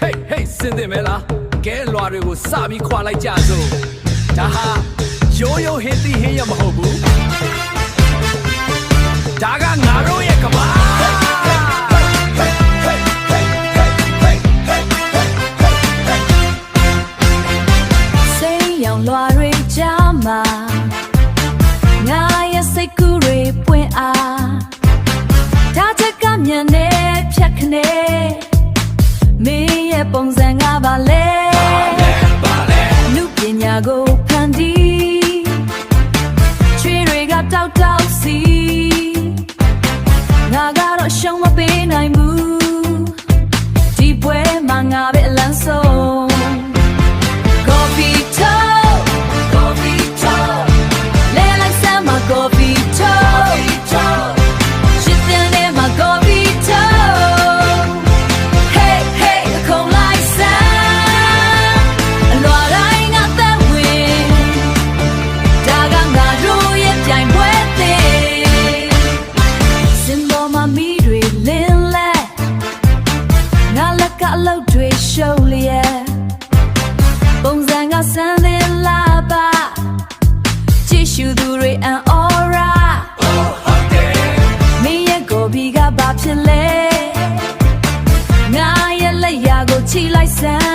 Hey hey စင်တင်မဲလားကဲလွာတွေကိုစပြီးခွာလိုက်ကြစို့ဒါဟာရိုးရိုးဟင်းသီးဟင်းရမဟုတ်ဘူးဒါကငါတို့ရဲ့ကဘာစိတ်ရောင်လွာတွေကြားမှာငါရဲ့စိတ်ကူးတွေပွင့်အားဒါချက်ကမြန်နေဖြတ်ခနေမင်းရဲ့ပုံစံငါပါလေလူပညာကိုဖန်တီးချွေတွေကတောက်တောက်စီငါကတော့ရှုံးမပေးနိုင်ဘူးဒီပွဲမှာငါပဲအလန်းဆုံး Coffee talk Coffee talk လဲလိုက်စမ်းမ Coffee talkရှစ်တဲ့နေမှာ Coffee talk Hey hey ခုံလိုက်စမ်းအလွာတိုင်းငါသက်ဝင်ဒါကငါတို့ရဲ့ပြိုင်ပွဲသေးစင်ပေါ်မှာမီးတွေလင်းလဲငါလက်ကအလုပ်တွေရှုပ်လျက်ပုံစံကစမ်းသေးလားပါကြည့်ရှုသူတွေအန်အော်ရာမင်းရဲ့ကိုဘီကဘာဖြစ်လဲငါရဲ့လက်ရာကိုချိလိုက်စမ်း